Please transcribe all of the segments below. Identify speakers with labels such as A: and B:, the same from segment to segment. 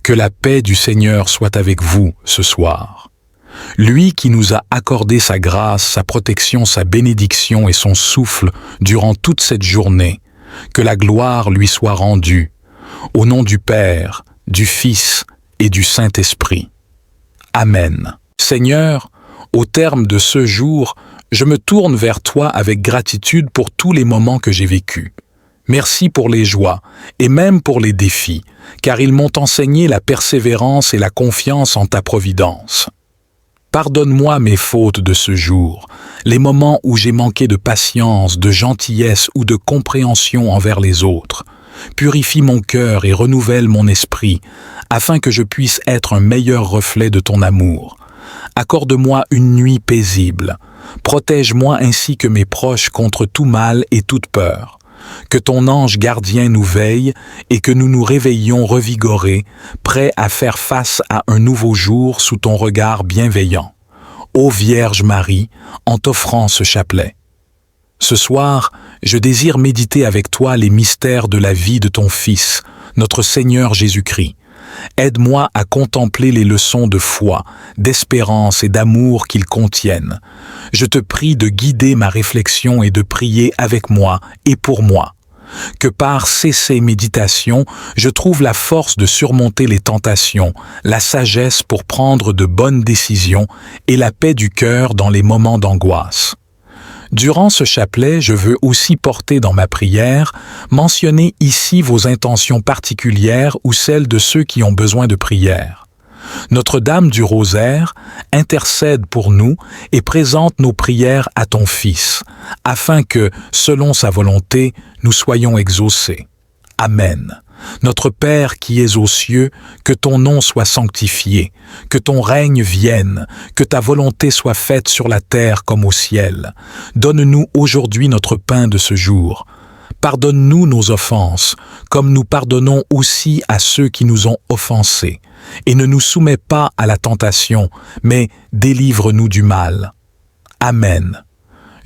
A: Que la paix du Seigneur soit avec vous ce soir. Lui qui nous a accordé sa grâce, sa protection, sa bénédiction et son souffle durant toute cette journée, que la gloire lui soit rendue, au nom du Père, du Fils et du Saint-Esprit. Amen. Seigneur, au terme de ce jour, je me tourne vers toi avec gratitude pour tous les moments que j'ai vécus. Merci pour les joies et même pour les défis, car ils m'ont enseigné la persévérance et la confiance en ta providence. Pardonne-moi mes fautes de ce jour, les moments où j'ai manqué de patience, de gentillesse ou de compréhension envers les autres. Purifie mon cœur et renouvelle mon esprit, afin que je puisse être un meilleur reflet de ton amour. Accorde-moi une nuit paisible. Protège-moi ainsi que mes proches contre tout mal et toute peur. Que ton ange gardien nous veille et que nous nous réveillions revigorés, prêts à faire face à un nouveau jour sous ton regard bienveillant. Ô Vierge Marie, en t'offrant ce chapelet. Ce soir, je désire méditer avec toi les mystères de la vie de ton Fils, notre Seigneur Jésus-Christ. Aide-moi à contempler les leçons de foi, d'espérance et d'amour qu'ils contiennent. Je te prie de guider ma réflexion et de prier avec moi et pour moi. Que par ces méditations, je trouve la force de surmonter les tentations, la sagesse pour prendre de bonnes décisions et la paix du cœur dans les moments d'angoisse. Durant ce chapelet, je veux aussi porter dans ma prière, mentionner ici vos intentions particulières ou celles de ceux qui ont besoin de prière. Notre-Dame du Rosaire intercède pour nous et présente nos prières à ton Fils, afin que, selon sa volonté, nous soyons exaucés. Amen. Notre Père qui es aux cieux, que ton nom soit sanctifié, que ton règne vienne, que ta volonté soit faite sur la terre comme au ciel. Donne-nous aujourd'hui notre pain de ce jour. Pardonne-nous nos offenses, comme nous pardonnons aussi à ceux qui nous ont offensés. Et ne nous soumets pas à la tentation, mais délivre-nous du mal. Amen.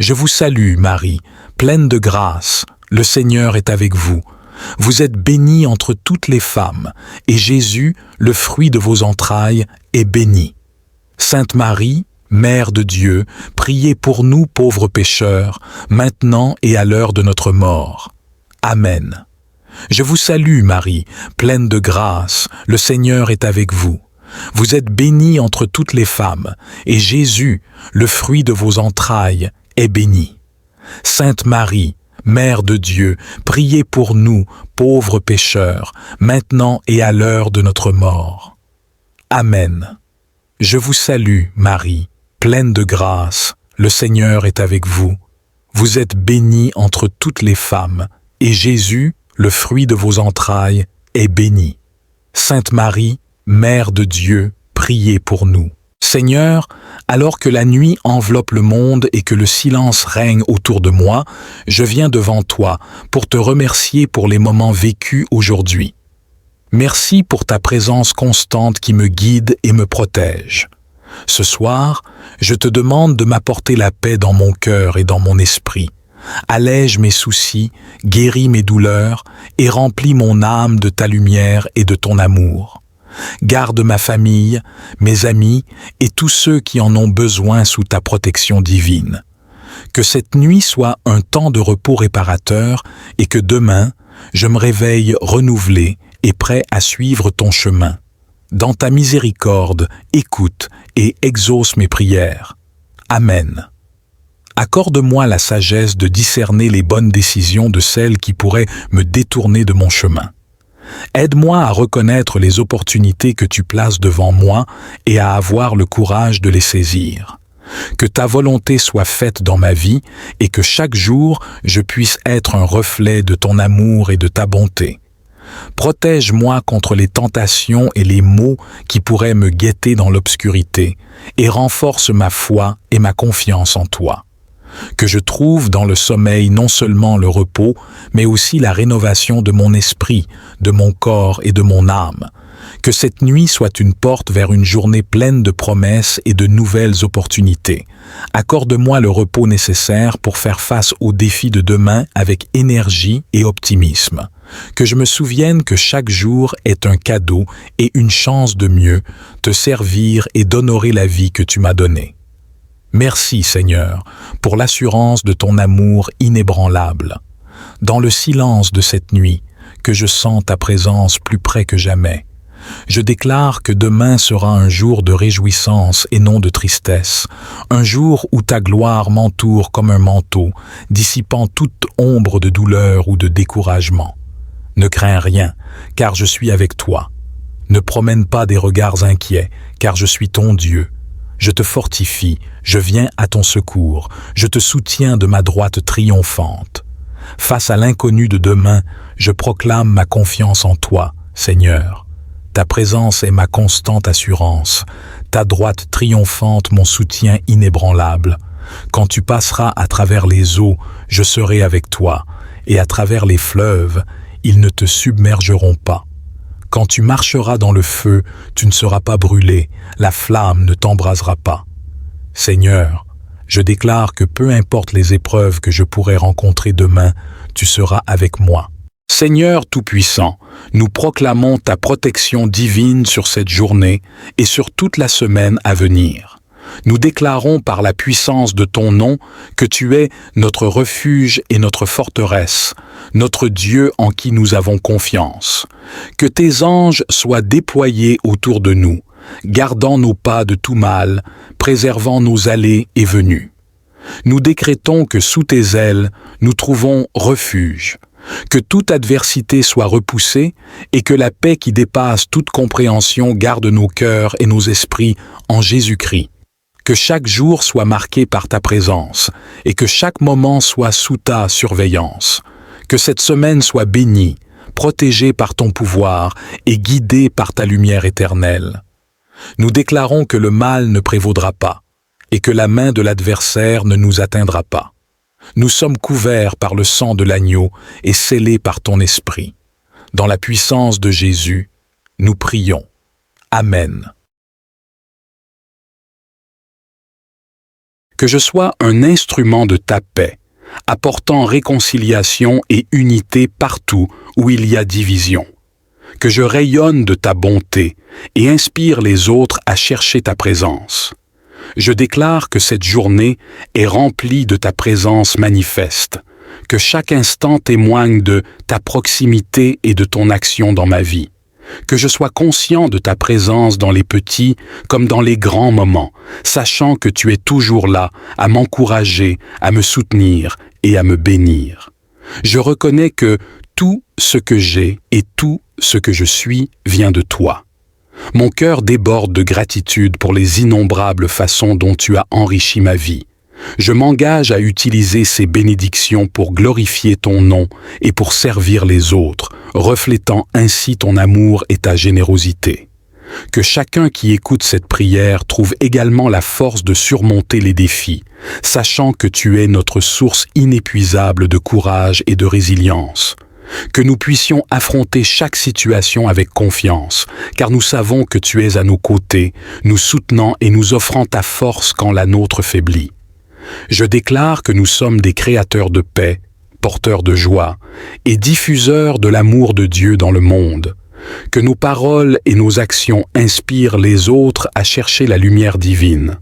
A: Je vous salue, Marie, pleine de grâce, le Seigneur est avec vous. Vous êtes bénie entre toutes les femmes, et Jésus, le fruit de vos entrailles, est béni. Sainte Marie, Mère de Dieu, priez pour nous pauvres pécheurs, maintenant et à l'heure de notre mort. Amen. Je vous salue, Marie, pleine de grâce, le Seigneur est avec vous. Vous êtes bénie entre toutes les femmes, et Jésus, le fruit de vos entrailles, est béni. Sainte Marie, Mère de Dieu, priez pour nous, pauvres pécheurs, maintenant et à l'heure de notre mort. Amen. Je vous salue, Marie, pleine de grâce, le Seigneur est avec vous. Vous êtes bénie entre toutes les femmes, et Jésus, le fruit de vos entrailles, est béni. Sainte Marie, Mère de Dieu, priez pour nous. Seigneur, alors que la nuit enveloppe le monde et que le silence règne autour de moi, je viens devant toi pour te remercier pour les moments vécus aujourd'hui. Merci pour ta présence constante qui me guide et me protège. Ce soir, je te demande de m'apporter la paix dans mon cœur et dans mon esprit. Allège mes soucis, guéris mes douleurs et remplis mon âme de ta lumière et de ton amour. Garde ma famille, mes amis et tous ceux qui en ont besoin sous ta protection divine. Que cette nuit soit un temps de repos réparateur et que demain, je me réveille renouvelé et prêt à suivre ton chemin. Dans ta miséricorde, écoute et exauce mes prières. Amen. Accorde-moi la sagesse de discerner les bonnes décisions de celles qui pourraient me détourner de mon chemin. Aide-moi à reconnaître les opportunités que tu places devant moi et à avoir le courage de les saisir. Que ta volonté soit faite dans ma vie et que chaque jour je puisse être un reflet de ton amour et de ta bonté. Protège-moi contre les tentations et les maux qui pourraient me guetter dans l'obscurité et renforce ma foi et ma confiance en toi. Que je trouve dans le sommeil non seulement le repos, mais aussi la rénovation de mon esprit, de mon corps et de mon âme. Que cette nuit soit une porte vers une journée pleine de promesses et de nouvelles opportunités. Accorde-moi le repos nécessaire pour faire face aux défis de demain avec énergie et optimisme. Que je me souvienne que chaque jour est un cadeau et une chance de mieux te servir et d'honorer la vie que tu m'as donnée. Merci, Seigneur, pour l'assurance de ton amour inébranlable. Dans le silence de cette nuit, que je sens ta présence plus près que jamais. Je déclare que demain sera un jour de réjouissance et non de tristesse, un jour où ta gloire m'entoure comme un manteau, dissipant toute ombre de douleur ou de découragement. Ne crains rien, car je suis avec toi. Ne promène pas des regards inquiets, car je suis ton Dieu. Je te fortifie, je viens à ton secours, je te soutiens de ma droite triomphante. Face à l'inconnu de demain, je proclame ma confiance en toi, Seigneur. Ta présence est ma constante assurance, ta droite triomphante mon soutien inébranlable. Quand tu passeras à travers les eaux, je serai avec toi, et à travers les fleuves, ils ne te submergeront pas. Quand tu marcheras dans le feu, tu ne seras pas brûlé, la flamme ne t'embrasera pas. Seigneur, je déclare que peu importe les épreuves que je pourrai rencontrer demain, tu seras avec moi. Seigneur Tout-Puissant, nous proclamons ta protection divine sur cette journée et sur toute la semaine à venir. Nous déclarons par la puissance de ton nom que tu es notre refuge et notre forteresse, notre Dieu en qui nous avons confiance. Que tes anges soient déployés autour de nous, gardant nos pas de tout mal, préservant nos allées et venues. Nous décrétons que sous tes ailes, nous trouvons refuge. Que toute adversité soit repoussée et que la paix qui dépasse toute compréhension garde nos cœurs et nos esprits en Jésus-Christ. Que chaque jour soit marqué par ta présence et que chaque moment soit sous ta surveillance. Que cette semaine soit bénie, protégée par ton pouvoir et guidée par ta lumière éternelle. Nous déclarons que le mal ne prévaudra pas et que la main de l'adversaire ne nous atteindra pas. Nous sommes couverts par le sang de l'agneau et scellés par ton esprit. Dans la puissance de Jésus, nous prions. Amen. Que je sois un instrument de ta paix, apportant réconciliation et unité partout où il y a division. Que je rayonne de ta bonté et inspire les autres à chercher ta présence. Je déclare que cette journée est remplie de ta présence manifeste, que chaque instant témoigne de ta proximité et de ton action dans ma vie. Que je sois conscient de ta présence dans les petits comme dans les grands moments, sachant que tu es toujours là à m'encourager, à me soutenir et à me bénir. Je reconnais que tout ce que j'ai et tout ce que je suis vient de toi. Mon cœur déborde de gratitude pour les innombrables façons dont tu as enrichi ma vie. Je m'engage à utiliser ces bénédictions pour glorifier ton nom et pour servir les autres, reflétant ainsi ton amour et ta générosité. Que chacun qui écoute cette prière trouve également la force de surmonter les défis, sachant que tu es notre source inépuisable de courage et de résilience. Que nous puissions affronter chaque situation avec confiance, car nous savons que tu es à nos côtés, nous soutenant et nous offrant ta force quand la nôtre faiblit. Je déclare que nous sommes des créateurs de paix, porteurs de joie et diffuseurs de l'amour de Dieu dans le monde. Que nos paroles et nos actions inspirent les autres à chercher la lumière divine.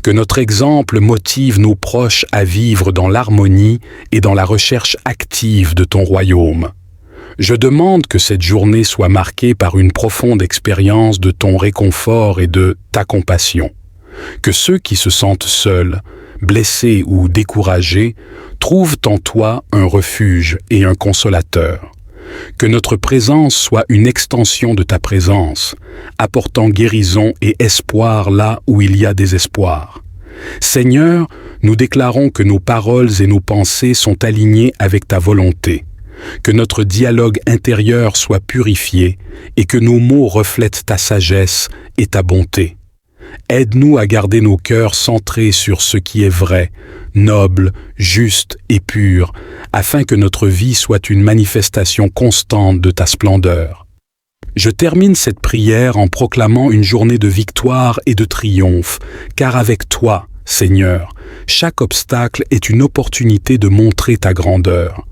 A: Que notre exemple motive nos proches à vivre dans l'harmonie et dans la recherche active de ton royaume. Je demande que cette journée soit marquée par une profonde expérience de ton réconfort et de ta compassion. Que ceux qui se sentent seuls, blessés ou découragés, trouvent en toi un refuge et un consolateur. Que notre présence soit une extension de ta présence, apportant guérison et espoir là où il y a désespoir. Seigneur, nous déclarons que nos paroles et nos pensées sont alignées avec ta volonté, que notre dialogue intérieur soit purifié et que nos mots reflètent ta sagesse et ta bonté. Aide-nous à garder nos cœurs centrés sur ce qui est vrai, noble, juste et pur, afin que notre vie soit une manifestation constante de ta splendeur. Je termine cette prière en proclamant une journée de victoire et de triomphe, car avec toi, Seigneur, chaque obstacle est une opportunité de montrer ta grandeur.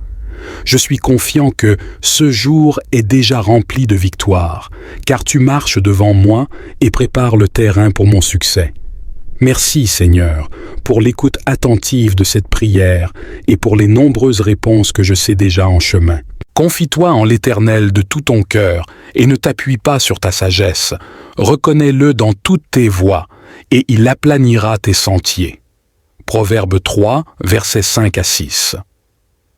A: Je suis confiant que ce jour est déjà rempli de victoires, car tu marches devant moi et prépares le terrain pour mon succès. Merci Seigneur pour l'écoute attentive de cette prière et pour les nombreuses réponses que je sais déjà en chemin. Confie-toi en l'Éternel de tout ton cœur et ne t'appuie pas sur ta sagesse. Reconnais-le dans toutes tes voies et il aplanira tes sentiers. Proverbe 3, versets 5 à 6.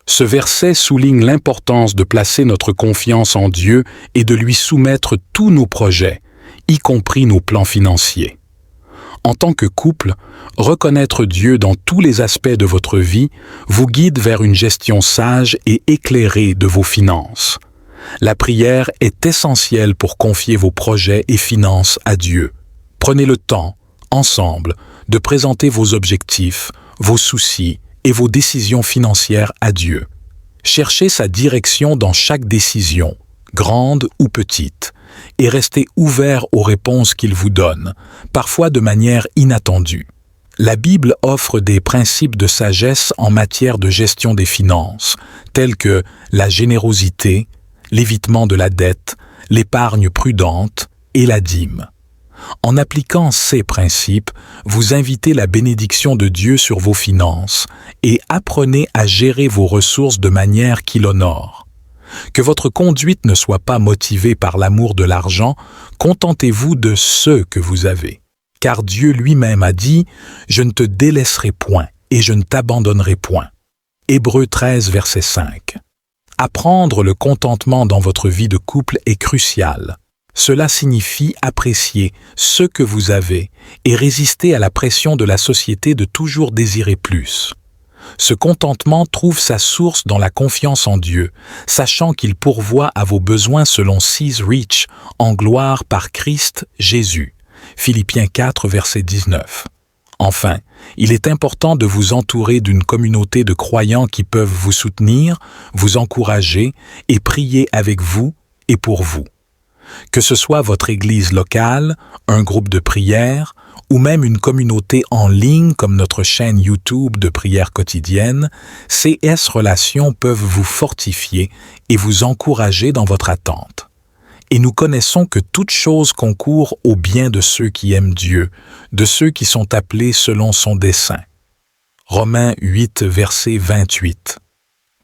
A: Ce verset souligne l'importance de placer notre confiance en Dieu et de lui soumettre tous nos projets, y compris nos plans financiers. En tant que couple, reconnaître Dieu dans tous les aspects de votre vie vous guide vers une gestion sage et éclairée de vos finances. La prière est essentielle pour confier vos projets et finances à Dieu. Prenez le temps, ensemble, de présenter vos objectifs, vos soucis et vos décisions financières à Dieu. Cherchez sa direction dans chaque décision, grande ou petite, et restez ouvert aux réponses qu'il vous donne, parfois de manière inattendue. La Bible offre des principes de sagesse en matière de gestion des finances, tels que la générosité, l'évitement de la dette, l'épargne prudente et la dîme. En appliquant ces principes, vous invitez la bénédiction de Dieu sur vos finances et apprenez à gérer vos ressources de manière qui l'honore. Que votre conduite ne soit pas motivée par l'amour de l'argent, contentez-vous de ce que vous avez. Car Dieu lui-même a dit « Je ne te délaisserai point et je ne t'abandonnerai point ». Hébreux 13, verset 5. Apprendre le contentement dans votre vie de couple est crucial. Cela signifie apprécier ce que vous avez et résister à la pression de la société de toujours désirer plus. Ce contentement trouve sa source dans la confiance en Dieu, sachant qu'il pourvoit à vos besoins selon Sees Rich, en gloire par Christ Jésus. Philippiens 4, verset 19. Enfin, il est important de vous entourer d'une communauté de croyants qui peuvent vous soutenir, vous encourager et prier avec vous et pour vous. Que ce soit votre église locale, un groupe de prière, ou même une communauté en ligne comme notre chaîne YouTube de prière quotidienne, CS Relations peuvent vous fortifier et vous encourager dans votre attente. Et nous connaissons que toute chose concourt au bien de ceux qui aiment Dieu, de ceux qui sont appelés selon son dessein. Romains 8, verset 28.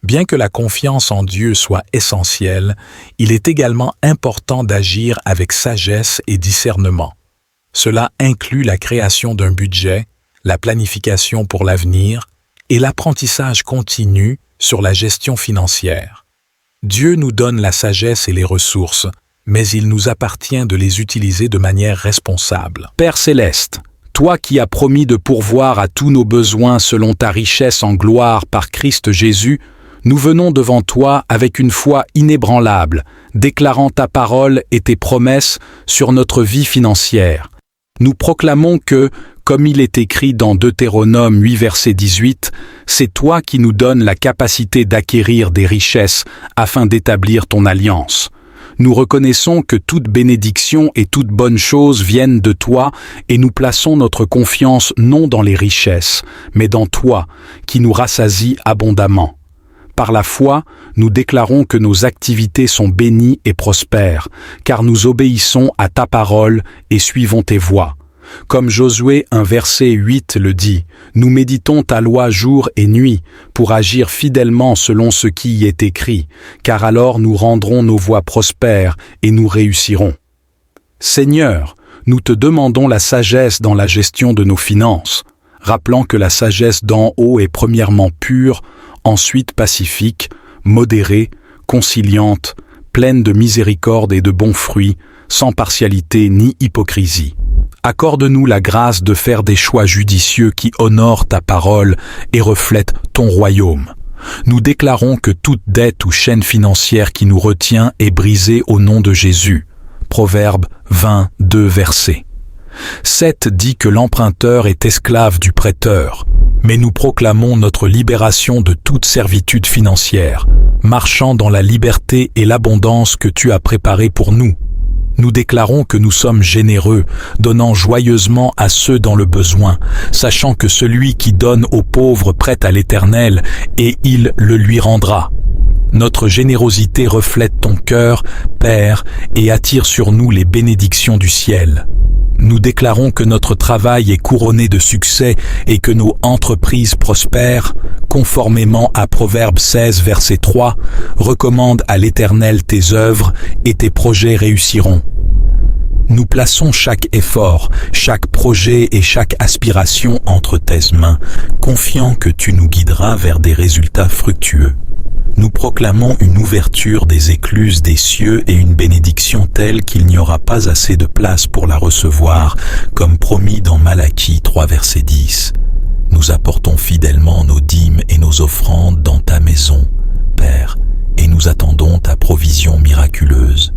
A: Bien que la confiance en Dieu soit essentielle, il est également important d'agir avec sagesse et discernement. Cela inclut la création d'un budget, la planification pour l'avenir et l'apprentissage continu sur la gestion financière. Dieu nous donne la sagesse et les ressources, mais il nous appartient de les utiliser de manière responsable. Père céleste, toi qui as promis de pourvoir à tous nos besoins selon ta richesse en gloire par Christ Jésus, nous venons devant toi avec une foi inébranlable, déclarant ta parole et tes promesses sur notre vie financière. Nous proclamons que, comme il est écrit dans Deutéronome 8, verset 18, c'est toi qui nous donnes la capacité d'acquérir des richesses afin d'établir ton alliance. Nous reconnaissons que toute bénédiction et toute bonne chose viennent de toi et nous plaçons notre confiance non dans les richesses, mais dans toi, qui nous rassasie abondamment. Par la foi, nous déclarons que nos activités sont bénies et prospères, car nous obéissons à ta parole et suivons tes voies. Comme Josué 1 verset 8 le dit, nous méditons ta loi jour et nuit pour agir fidèlement selon ce qui y est écrit, car alors nous rendrons nos voies prospères et nous réussirons. Seigneur, nous te demandons la sagesse dans la gestion de nos finances, rappelant que la sagesse d'en haut est premièrement pure, ensuite pacifique, modérée, conciliante, pleine de miséricorde et de bons fruits, sans partialité ni hypocrisie. Accorde-nous la grâce de faire des choix judicieux qui honorent ta parole et reflètent ton royaume. Nous déclarons que toute dette ou chaîne financière qui nous retient est brisée au nom de Jésus. Proverbe 22 versets. 7 dit que l'emprunteur est esclave du prêteur, mais nous proclamons notre libération de toute servitude financière, marchant dans la liberté et l'abondance que tu as préparée pour nous. Nous déclarons que nous sommes généreux, donnant joyeusement à ceux dans le besoin, sachant que celui qui donne aux pauvres prête à l'Éternel, et il le lui rendra. Notre générosité reflète ton cœur, Père, et attire sur nous les bénédictions du ciel. Nous déclarons que notre travail est couronné de succès et que nos entreprises prospèrent, conformément à Proverbe 16, verset 3, recommande à l'Éternel tes œuvres et tes projets réussiront. Nous plaçons chaque effort, chaque projet et chaque aspiration entre tes mains, confiant que tu nous guideras vers des résultats fructueux. Nous proclamons une ouverture des écluses des cieux et une bénédiction telle qu'il n'y aura pas assez de place pour la recevoir, comme promis dans Malachie 3 verset 10. Nous apportons fidèlement nos dîmes et nos offrandes dans ta maison, Père, et nous attendons ta provision miraculeuse.